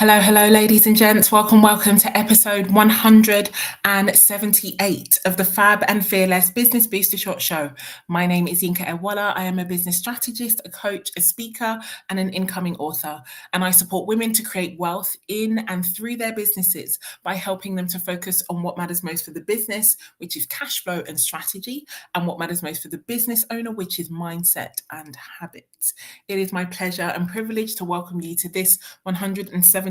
Hello, ladies and gents. Welcome to episode 178 of the Fab and Fearless Business Booster Short Show. My name is Yinka. I am a business strategist, a coach, a speaker, and an incoming author. And I support women to create wealth in and through their businesses by helping them to focus on what matters most for the business, which is cash flow and strategy, and what matters most for the business owner, which is mindset and habits. It is my pleasure and privilege to welcome you to this 178th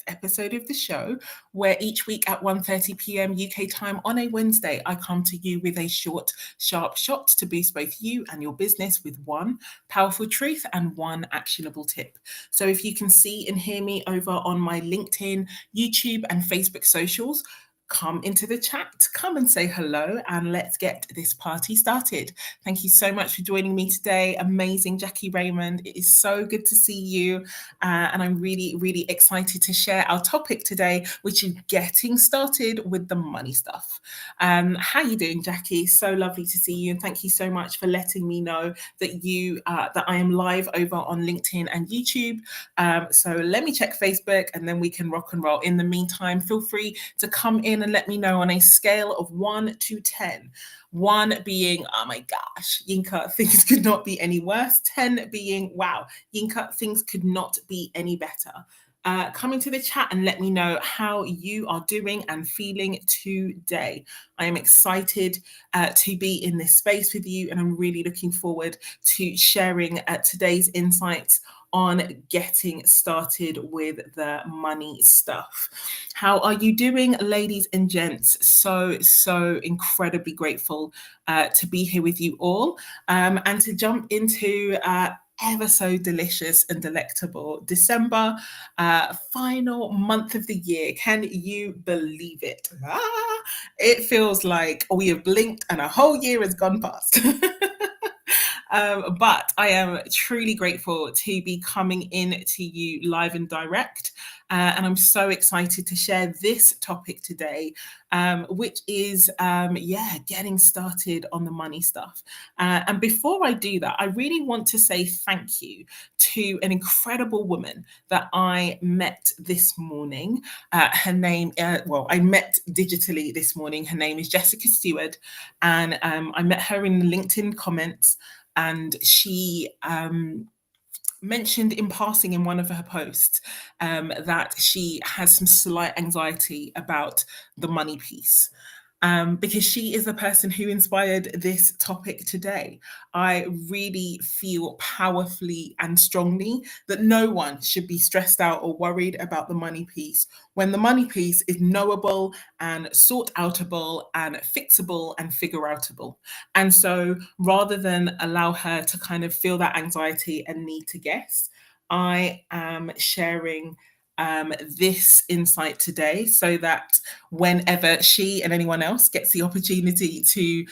episode of the show, where each week at 1:30 p.m. UK time on a Wednesday, I come to you with a short, sharp shot to boost both you and your business with one powerful truth and one actionable tip. So if you can see and hear me over on my LinkedIn, YouTube, and Facebook socials, come into the chat, come and say hello, and let's get this party started. Thank you so much for joining me today. Amazing Jackie Raymond. It is so good to see you. And I'm really excited to share our topic today, which is getting started with the money stuff. How you doing, Jackie? So lovely to see you. And thank you so much for letting me know that that I am live over on LinkedIn and YouTube. So let me check Facebook and then we can rock and roll. In the meantime, feel free to come in and let me know on a scale of 1 to 10. 1 being, oh my gosh, Yinka, things could not be any worse. 10 being, wow, Yinka, things could not be any better. Come into the chat and let me know how you are doing and feeling today. I am excited to be in this space with you, and I'm really looking forward to sharing today's insights on getting started with the money stuff. How are you doing, ladies and gents? So incredibly grateful to be here with you all, and to jump into ever so delicious and delectable December, final month of the year. Can you believe it? It feels like we have blinked and a whole year has gone past. But I am truly grateful to be coming in to you live and direct. And I'm so excited to share this topic today, which is, getting started on the money stuff. And before I do that, I really want to say thank you to an incredible woman that I met this morning. Her name, I met digitally this morning. Her name is Jessica Stewart. And I met her in the LinkedIn comments. And she mentioned in passing in one of her posts that she has some slight anxiety about the money piece. Because she is the person who inspired this topic today. I really feel powerfully and strongly that no one should be stressed out or worried about the money piece when the money piece is knowable and sort outable and fixable and figure outable. And so rather than allow her to kind of feel that anxiety and need to guess, I am sharing this insight today so that whenever she and anyone else gets the opportunity to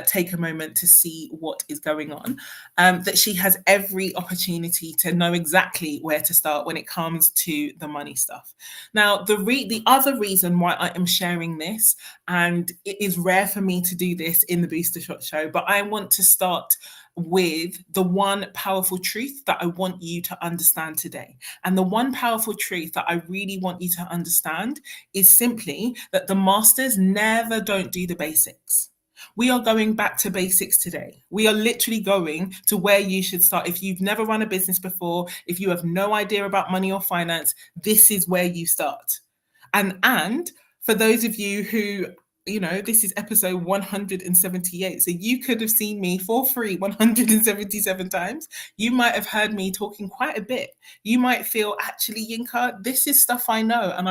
take a moment to see what is going on, that she has every opportunity to know exactly where to start when it comes to the money stuff. Now, the other reason why I am sharing this, and it is rare for me to do this in the Booster Shot Show, but I want to start with the one powerful truth that I want you to understand today. And the one powerful truth that I really want you to understand is simply that the masters never don't do the basics. We are going back to basics today. We are literally going to where you should start. If you've never run a business before, if you have no idea about money or finance, this is where you start. And for those of you who, this is episode 178. So you could have seen me for free 177 times. You might have heard me talking quite a bit. You might feel, actually, Yinka, this is stuff I know. And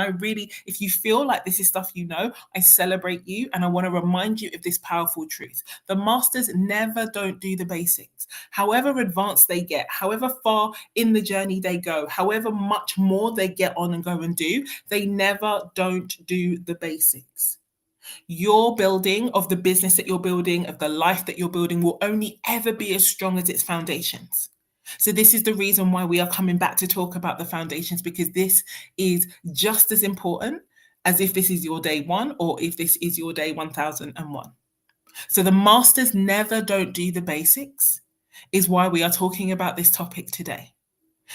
if you feel like this is stuff you know, I celebrate you. And I want to remind you of this powerful truth. The masters never don't do the basics. However advanced they get, however far in the journey they go, however much more they get on and go and do, they never don't do the basics. Your building of the business that you're building, of the life that you're building, will only ever be as strong as its foundations. So this is the reason why we are coming back to talk about the foundations, because this is just as important as if this is your day one or if this is your day 1001. So the masters never don't do the basics is why we are talking about this topic today.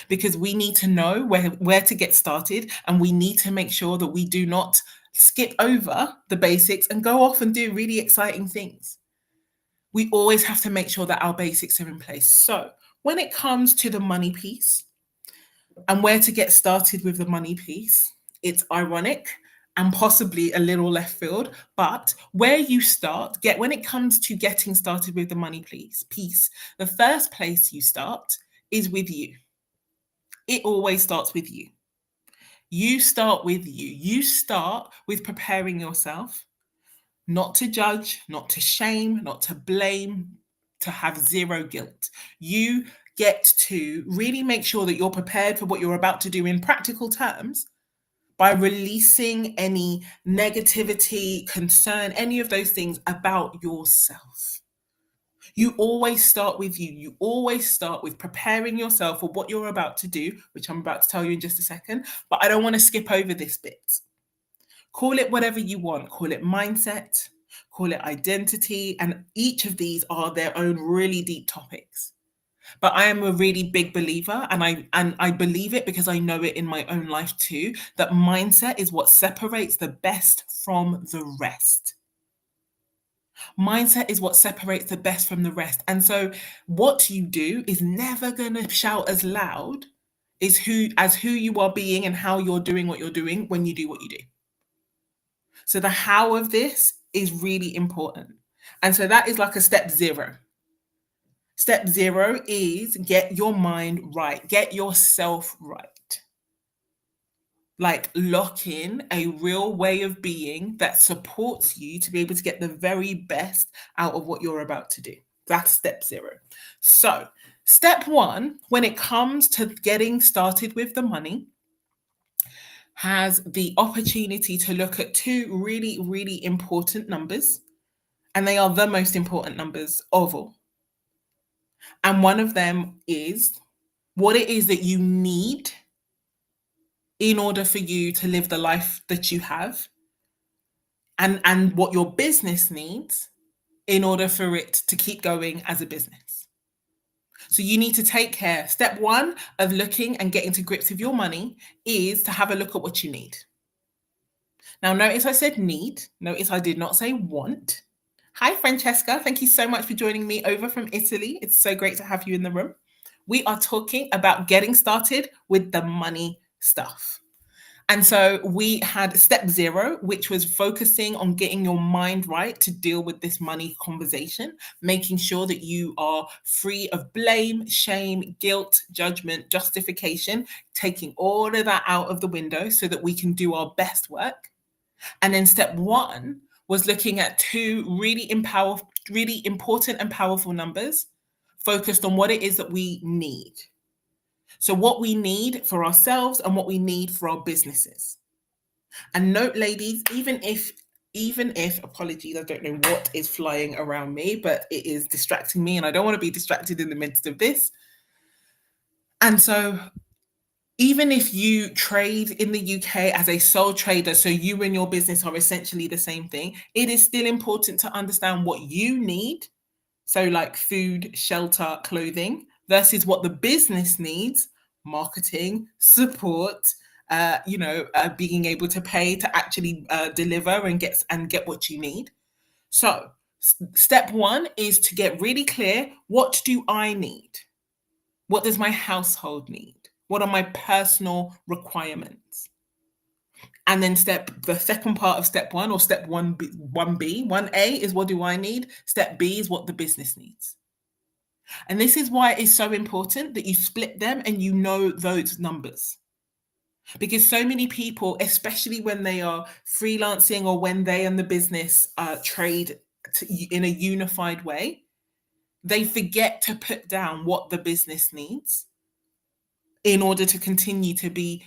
because we need to know where to get started, and we need to make sure that we do not skip over the basics and go off and do really exciting things. We always have to make sure that our basics are in place. So when it comes to the money piece and where to get started with the money piece, it's ironic and possibly a little left field, but where you start, when it comes to getting started with the money piece, the first place you start is with you. It always starts with you. You start with you. You start with preparing yourself, not to judge, not to shame, not to blame, to have zero guilt. You get to really make sure that you're prepared for what you're about to do in practical terms by releasing any negativity, concern, any of those things about yourself. You always start with you. You always start with preparing yourself for what you're about to do, which I'm about to tell you in just a second. But I don't want to skip over this bit. Call it whatever you want. Call it mindset, call it identity. And each of these are their own really deep topics. But I am a really big believer, and I believe it because I know it in my own life too, that mindset is what separates the best from the rest. Mindset is what separates the best from the rest. And so what you do is never going to shout as loud as who you are being and how you're doing what you're doing when you do what you do. So the how of this is really important. And so that is like a step zero. Step zero is get your mind right, get yourself right. Like lock in a real way of being that supports you to be able to get the very best out of what you're about to do. That's step zero. So, step one, when it comes to getting started with the money, has the opportunity to look at two really, really important numbers. And they are the most important numbers of all. And one of them is what it is that you need in order for you to live the life that you have, and what your business needs in order for it to keep going as a business. So you need to take care. Step one of looking and getting to grips with your money is to have a look at what you need. Now, notice I said need. Notice I did not say want. Hi, Francesca. Thank you so much for joining me over from Italy. It's so great to have you in the room. We are talking about getting started with the money stuff. And so we had step zero, which was focusing on getting your mind right to deal with this money conversation, making sure that you are free of blame, shame, guilt, judgment, justification, taking all of that out of the window so that we can do our best work. And then step one was looking at two really important and powerful numbers focused on what it is that we need. So what we need for ourselves and what we need for our businesses. And note, ladies, even if, apologies, I don't know what is flying around me, but it is distracting me and I don't want to be distracted in the midst of this. And so even if you trade in the UK as a sole trader, so you and your business are essentially the same thing, it is still important to understand what you need. So like food, shelter, clothing, versus what the business needs, marketing, support, being able to pay to actually deliver and get what you need. So step one is to get really clear. What do I need? What does my household need? What are my personal requirements? And then the second part of step one, or step 1A is what do I need? Step B is what the business needs. And this is why it's so important that you split them and you know those numbers. Because so many people, especially when they are freelancing or when they and the business trade in a unified way, they forget to put down what the business needs in order to continue to be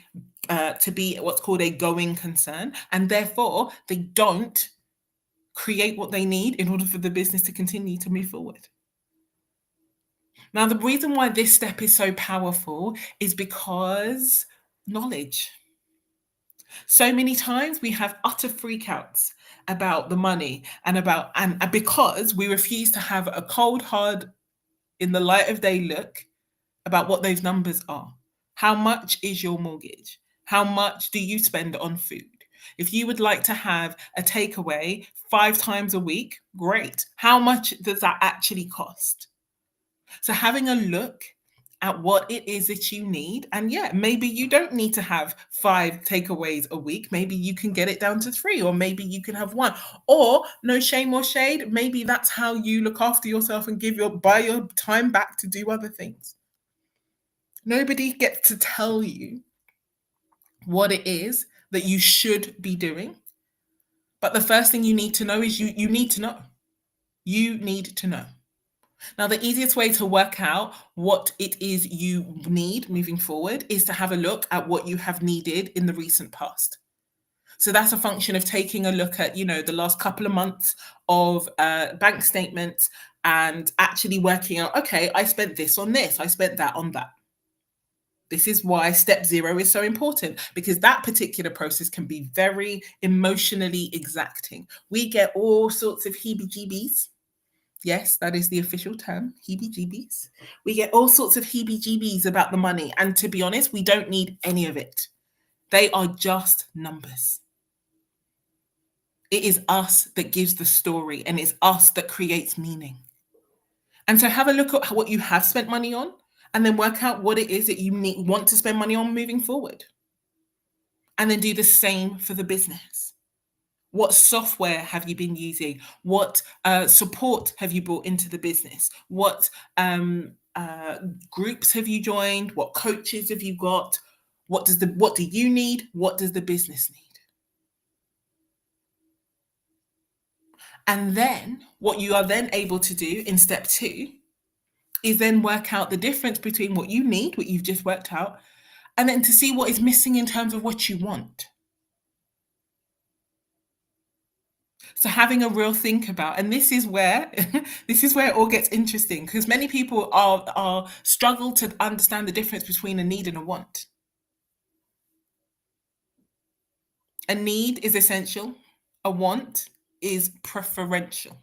what's called a going concern. And therefore, they don't create what they need in order for the business to continue to move forward. Now, the reason why this step is so powerful is because knowledge. So many times we have utter freakouts about the money and because we refuse to have a cold, hard, in the light of day look about what those numbers are. How much is your mortgage? How much do you spend on food? If you would like to have a takeaway 5 times a week, great. How much does that actually cost? So having a look at what it is that you need, and yeah, maybe you don't need to have 5 takeaways a week. Maybe you can get it down to 3, or maybe you can have one. Or no shame or shade, maybe that's how you look after yourself and buy your time back to do other things. Nobody gets to tell you what it is that you should be doing. But the first thing you need to know is you need to know. You need to know. Now, the easiest way to work out what it is you need moving forward is to have a look at what you have needed in the recent past. So that's a function of taking a look at, the last couple of months of bank statements and actually working out, okay, I spent this on this, I spent that on that. This is why step 0 is so important, because that particular process can be very emotionally exacting. We get all sorts of heebie-jeebies. Yes, that is the official term, heebie-jeebies. We get all sorts of heebie-jeebies about the money. And to be honest, we don't need any of it. They are just numbers. It is us that gives the story, and it's us that creates meaning. And so have a look at what you have spent money on, and then work out what it is that you want to spend money on moving forward. And then do the same for the business. What software have you been using? What support have you brought into the business? What groups have you joined? What coaches have you got? What do you need? What does the business need? And then what you are then able to do in step 2 is then work out the difference between what you need, what you've just worked out, and then to see what is missing in terms of what you want. So having a real think about, and this is where it all gets interesting, because many people are struggle to understand the difference between a need and a want. A need is essential. A want is preferential.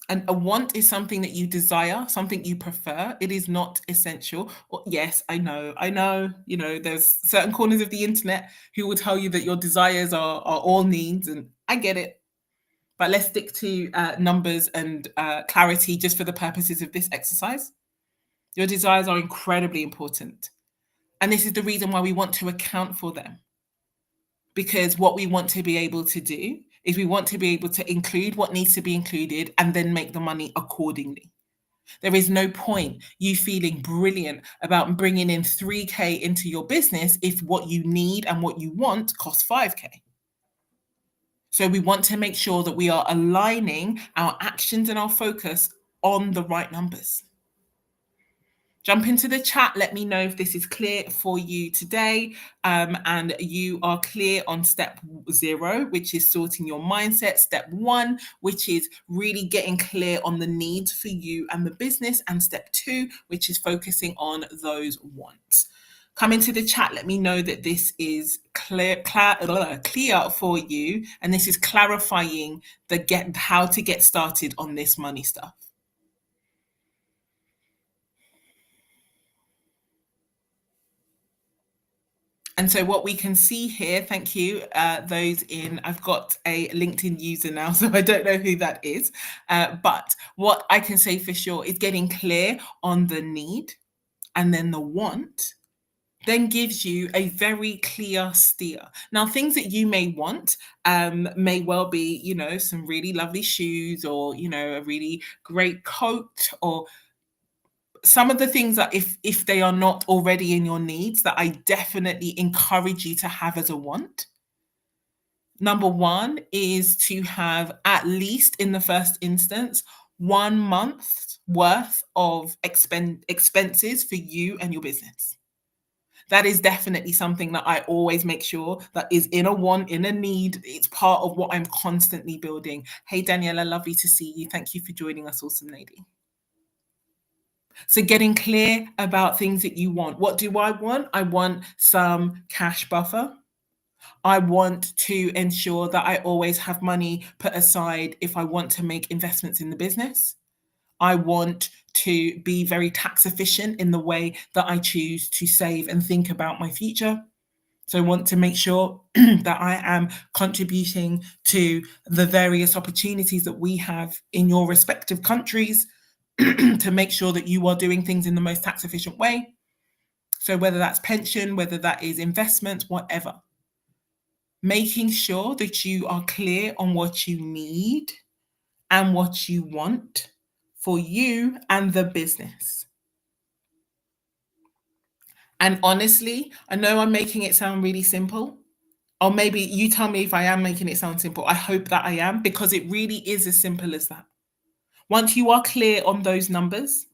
And a want is something that you desire, something you prefer. It is not essential. Yes, I know. There's certain corners of the internet who will tell you that your desires are all needs, and I get it. But let's stick to numbers and clarity just for the purposes of this exercise. Your desires are incredibly important. And this is the reason why we want to account for them. Because what we want to be able to do is we want to be able to include what needs to be included and then make the money accordingly. There is no point you feeling brilliant about bringing in 3K into your business if what you need and what you want costs 5K. So we want to make sure that we are aligning our actions and our focus on the right numbers. Jump into the chat. Let me know if this is clear for you today, and you are clear on step 0, which is sorting your mindset. Step 1, which is really getting clear on the needs for you and the business. And step 2, which is focusing on those wants. Come into the chat. Let me know that this is clear for you, and this is clarifying how to get started on this money stuff. And so what we can see here, thank you, I've got a LinkedIn user now, so I don't know who that is. But what I can say for sure is getting clear on the need and then the want then gives you a very clear steer. Now, things that you may want may well be, some really lovely shoes, or, a really great coat, or some of the things that if they are not already in your needs, that I definitely encourage you to have as a want. Number 1 is to have, at least in the first instance, 1 month's worth of expenses for you and your business. That is definitely something that I always make sure that is in a want, in a need. It's part of what I'm constantly building. Hey, Daniela, lovely to see you. Thank you for joining us, awesome lady. So getting clear about things that you want. What do I want? I want some cash buffer. I want to ensure that I always have money put aside if I want to make investments in the business. I want to be very tax efficient in the way that I choose to save and think about my future. So I want to make sure that I am contributing to the various opportunities that we have in your respective countries to make sure that you are doing things in the most tax efficient way. So whether that's pension, whether that is investment, whatever. Making sure that you are clear on what you need and what you want for you and the business. And honestly, I know I'm making it sound really simple, or maybe you tell me if I am making it sound simple. I hope that I am, because it really is as simple as that. Once you are clear on those numbers,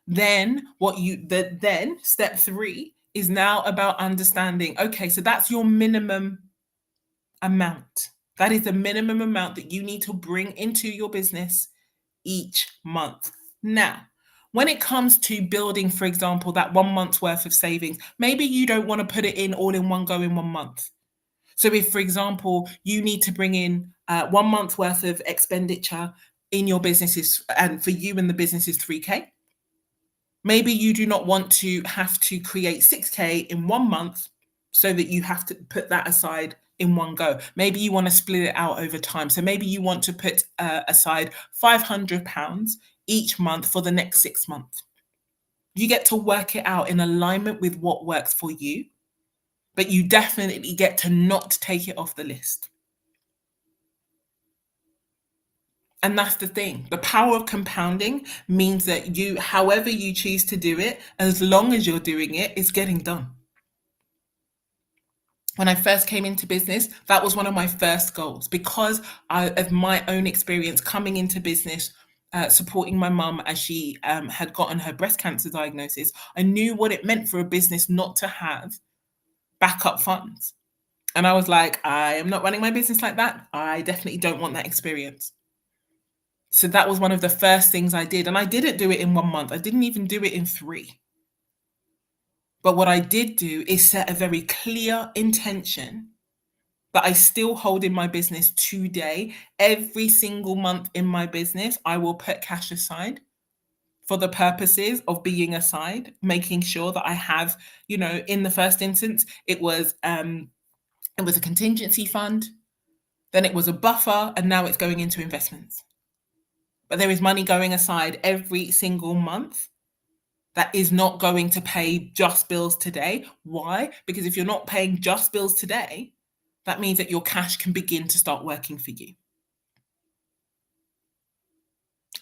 then then step 3 is now about understanding, okay, so that's your minimum amount. That is the minimum amount that you need to bring into your business each month. Now, when it comes to building, for example, that 1 month's worth of savings, maybe you don't want to put it in all in one go in 1 month. So if, for example, you need to bring in 1 month worth of expenditure in your businesses, and for you and the business is 3K, maybe you do not want to have to create 6K in 1 month so that you have to put that aside in one go. Maybe you want to split it out over time. So maybe you want to put aside £500 each month for the next 6 months. You get to work it out in alignment with what works for you, but you definitely get to not take it off the list. And that's the thing. The power of compounding means that you, however you choose to do it, as long as you're doing it, it's getting done. When I first came into business, that was one of my first goals, because of my own experience coming into business, supporting my mum as she had gotten her breast cancer diagnosis. I knew what it meant for a business not to have backup funds. And I was like, I am not running my business like that. I definitely don't want that experience. So that was one of the first things I did. And I didn't do it in 1 month. I didn't even do it in 3. But what I did do is set a very clear intention that I still hold in my business today. Every single month in my business, I will put cash aside for the purposes of being aside, making sure that I have, in the first instance, it was a contingency fund, then it was a buffer, and now it's going into investments. But there is money going aside every single month that is not going to pay just bills today. Why? Because if you're not paying just bills today, that means that your cash can begin to start working for you.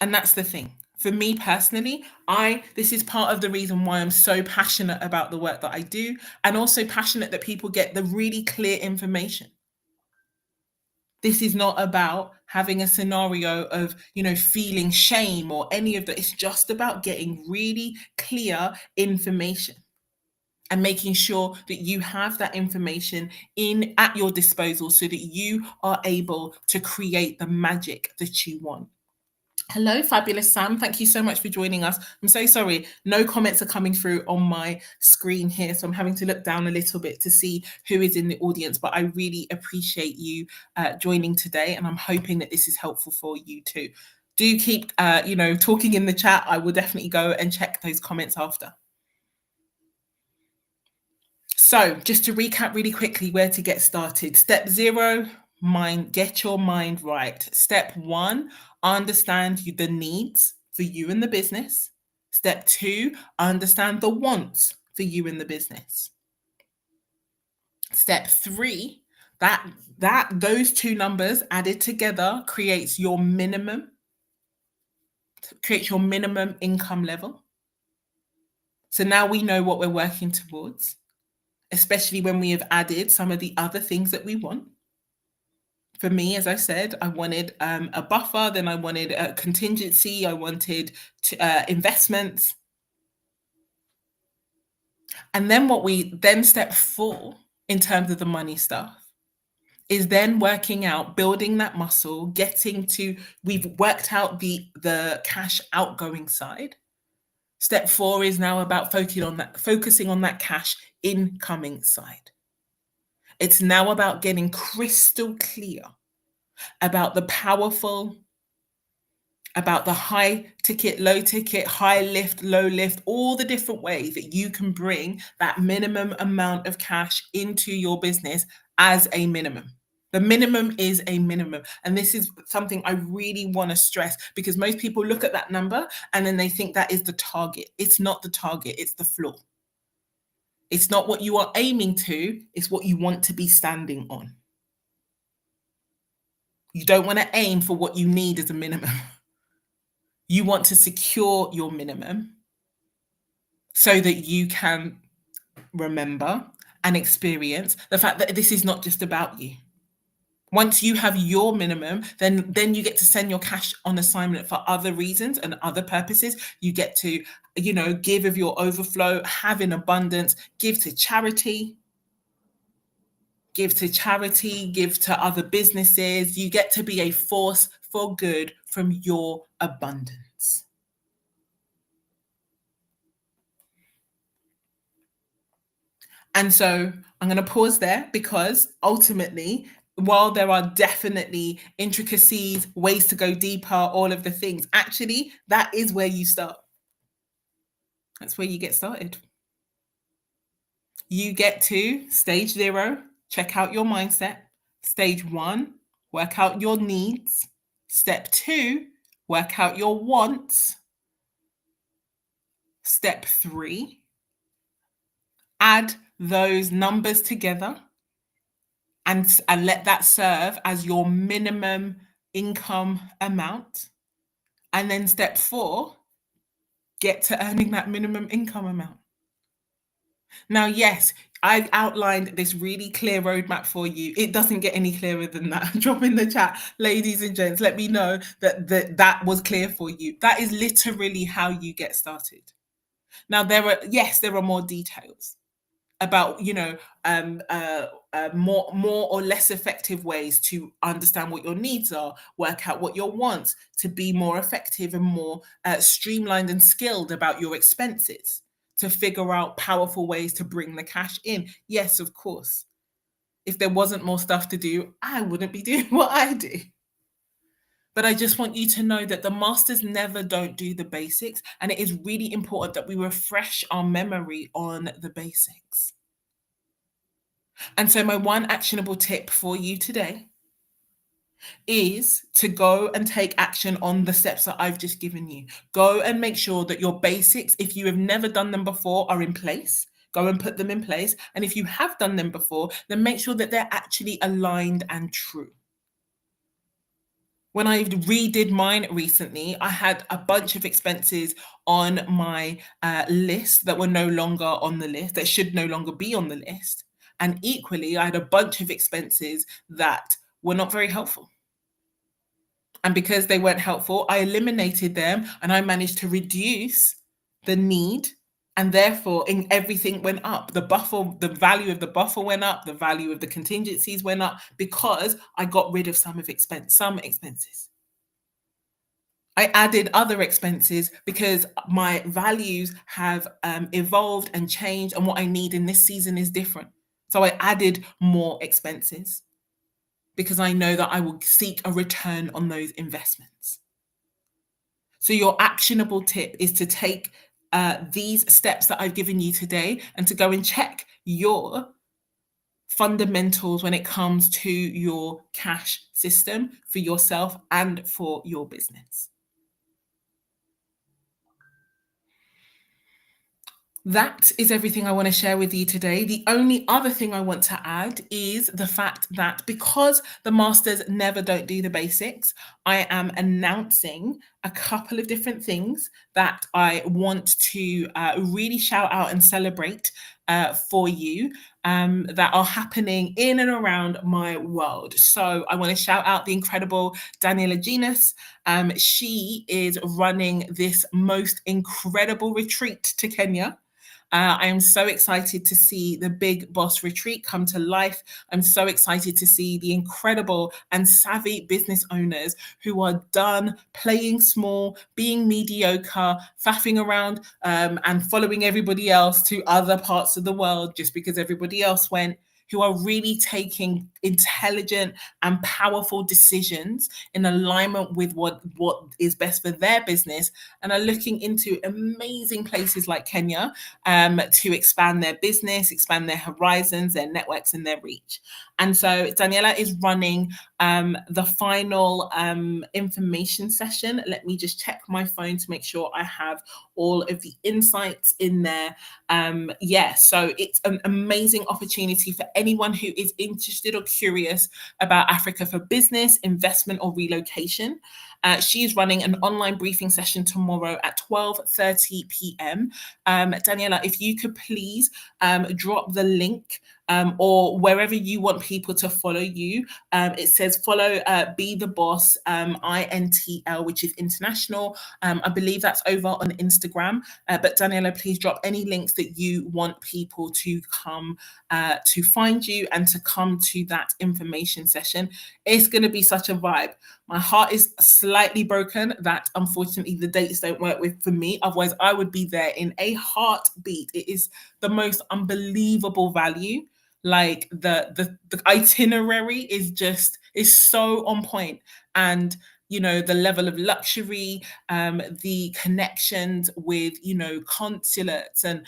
And that's the thing. For me personally, this is part of the reason why I'm so passionate about the work that I do, and also passionate that people get the really clear information. This is not about having a scenario of, feeling shame or any of that. It's just about getting really clear information and making sure that you have that information at your disposal so that you are able to create the magic that you want. Hello, fabulous Sam. Thank you so much for joining us. I'm so sorry. No comments are coming through on my screen here, so I'm having to look down a little bit to see who is in the audience, but I really appreciate you joining today, and I'm hoping that this is helpful for you too. Do keep, talking in the chat. I will definitely go and check those comments after. So just to recap really quickly where to get started. Step 0, get your mind right. Step 1, understand the needs for you and the business. Step 2, understand the wants for you and the business. Step 3, those two numbers added together creates your minimum income level. So now we know what we're working towards, especially when we have added some of the other things that we want. For me, as I said, I wanted a buffer, then I wanted a contingency, I wanted investments. And then step 4, in terms of the money stuff, is then working out, building that muscle, we've worked out the cash outgoing side. Step 4 is now about focusing on that cash incoming side. It's now about getting crystal clear about the powerful about the high ticket, low ticket, high lift, low lift, all the different ways that you can bring that minimum amount of cash into your business as a minimum. The minimum is a minimum. And this is something I really want to stress, because most people look at that number and then they think that is the target. It's not the target, it's the floor. It's not what you are aiming to, it's what you want to be standing on. You don't want to aim for what you need as a minimum. You want to secure your minimum so that you can remember and experience the fact that this is not just about you. Once you have your minimum, then you get to send your cash on assignment for other reasons and other purposes. You get to, give of your overflow, have in abundance, give to charity, give to other businesses. You get to be a force for good from your abundance. And so I'm going to pause there, because ultimately, while there are definitely intricacies, ways to go deeper, all of the things, actually, that is where you start. That's where you get started. You get to stage 0, check out your mindset. Stage 1, work out your needs. Step 2, work out your wants. Step 3, add those numbers together and let that serve as your minimum income amount. And then step 4, get to earning that minimum income amount. Now, yes, I've outlined this really clear roadmap for you. It doesn't get any clearer than that. Drop in the chat, ladies and gents, let me know that was clear for you. That is literally how you get started. Now, there are more details about more or less effective ways to understand what your needs are, work out what your wants, to be more effective and more streamlined and skilled about your expenses, to figure out powerful ways to bring the cash in. Yes, of course. If there wasn't more stuff to do, I wouldn't be doing what I do. But I just want you to know that the masters never don't do the basics. And it is really important that we refresh our memory on the basics. And so my one actionable tip for you today is to go and take action on the steps that I've just given you. Go and make sure that your basics, if you have never done them before, are in place. Go and put them in place. And if you have done them before, then make sure that they're actually aligned and true. When I redid mine recently, I had a bunch of expenses on my list that were no longer on the list, that should no longer be on the list. And equally, I had a bunch of expenses that were not very helpful. And because they weren't helpful, I eliminated them and I managed to reduce the need. And therefore, everything went up. The value of the buffer went up. The value of the contingencies went up, because I got rid of some expenses. I added other expenses because my values have evolved and changed, and what I need in this season is different. So I added more expenses because I know that I will seek a return on those investments. So your actionable tip is to take these steps that I've given you today and to go and check your fundamentals when it comes to your cash system for yourself and for your business. That is everything I want to share with you today. The only other thing I want to add is the fact that because the masters never don't do the basics, I am announcing a couple of different things that I want to really shout out and celebrate for you that are happening in and around my world. So I want to shout out the incredible Daniela Genus. She is running this most incredible retreat to Kenya. I am so excited to see the Big Boss Retreat come to life. I'm so excited to see the incredible and savvy business owners who are done playing small, being mediocre, faffing around and following everybody else to other parts of the world just because everybody else went, who are really taking intelligent and powerful decisions in alignment with what is best for their business, and are looking into amazing places like Kenya to expand their business, expand their horizons, their networks, and their reach. And so Daniela is running the final information session. Let me just check my phone to make sure I have all of the insights in there. Yeah, so it's an amazing opportunity for anyone who is interested or curious about Africa for business, investment, or relocation. She is running an online briefing session tomorrow at 12:30 p.m. Daniela, if you could please drop the link or wherever you want people to follow you. It says follow Be the Boss INTL, which is international. I believe that's over on Instagram. But Daniela, please drop any links that you want people to come to find you and to come to that information session. It's going to be such a vibe. My heart is slightly broken that unfortunately the dates don't work with for me. Otherwise, I would be there in a heartbeat. It is the most unbelievable value. Like the itinerary is so on point, and the level of luxury, the connections with consulates and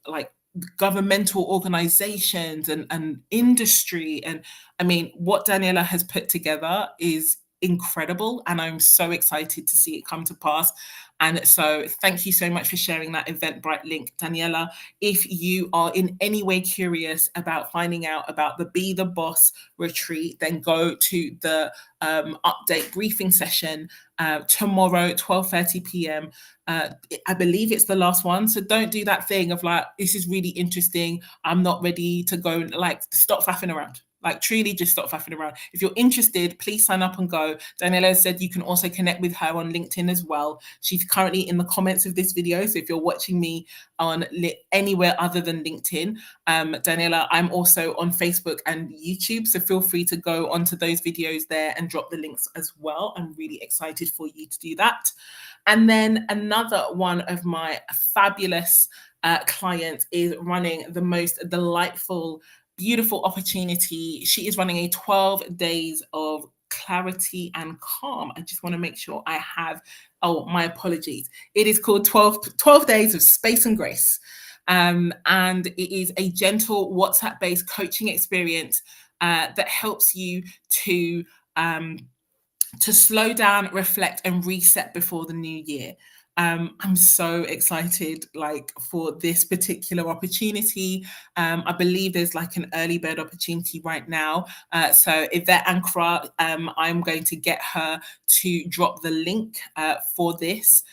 like governmental organizations and industry. And I mean, what Daniela has put together is incredible, and I'm so excited to see it come to pass. And so thank you so much for sharing that Eventbrite link, Daniela. If you are in any way curious about finding out about the Be the Boss retreat, then go to the update briefing session tomorrow, 12:30 p.m. I believe it's the last one. So don't do that thing of like, this is really interesting, I'm not ready to go. Like, stop faffing around. Like, truly just stop faffing around. If you're interested, please sign up and go. Daniela said you can also connect with her on LinkedIn as well. She's currently in the comments of this video. So if you're watching me on anywhere other than LinkedIn, Daniela, I'm also on Facebook and YouTube. So feel free to go onto those videos there and drop the links as well. I'm really excited for you to do that. And then another one of my fabulous clients is running the most delightful, beautiful opportunity. She is running a 12 days of clarity and calm. I just want to make sure I have, oh, my apologies. It is called 12 days of space and grace. And it is a gentle WhatsApp-based coaching experience that helps you to slow down, reflect, and reset before the new year. I'm so excited for this particular opportunity. I believe there's like an early bird opportunity right now. So Yvette Ankara, I'm going to get her to drop the link for this.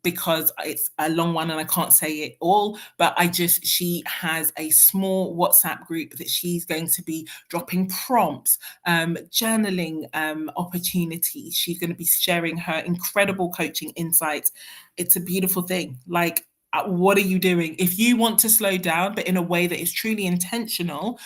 Because it's a long one and I can't say it all, but she has a small WhatsApp group that she's going to be dropping prompts, journaling opportunities. She's going to be sharing her incredible coaching insights. It's a beautiful thing. Like, what are you doing? If you want to slow down, but in a way that is truly intentional,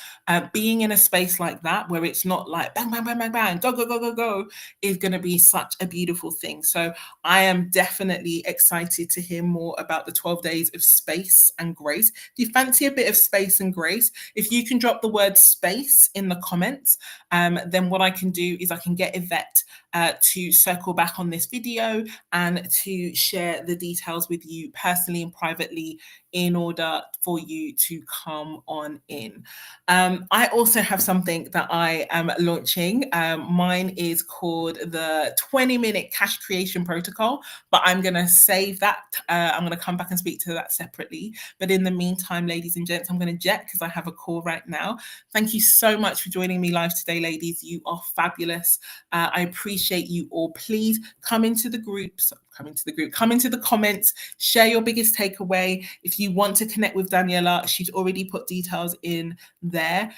being in a space like that, where it's not like bang, bang, bang, bang, bang, go, go, go, go, go, is going to be such a beautiful thing. So I am definitely excited to hear more about the 12 days of space and grace. Do you fancy a bit of space and grace? If you can drop the word space in the comments, then what I can do is I can get Yvette to circle back on this video and to share the details with you personally and privately in order for you to come on in. I also have something that I am launching. Mine is called the 20-minute cash creation protocol, but I'm going to save that. I'm going to come back and speak to that separately. But in the meantime, ladies and gents, I'm going to jet because I have a call right now. Thank you so much for joining me live today, ladies. You are fabulous. I appreciate you all. Please come into the groups, come into the comments, share your biggest takeaway. If you want to connect with Daniela, she's already put details in there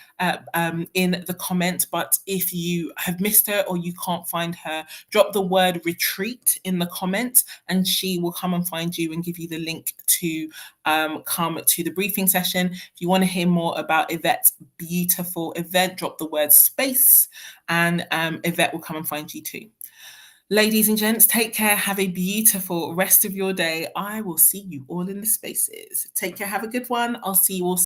in the comments. But if you have missed her or you can't find her, drop the word retreat in the comments and she will come and find you and give you the link to come to the briefing session. If you want to hear more about Yvette's beautiful event, drop the word space and Yvette will come and find you too. Ladies and gents, take care. Have a beautiful rest of your day. I will see you all in the spaces. Take care. Have a good one. I'll see you all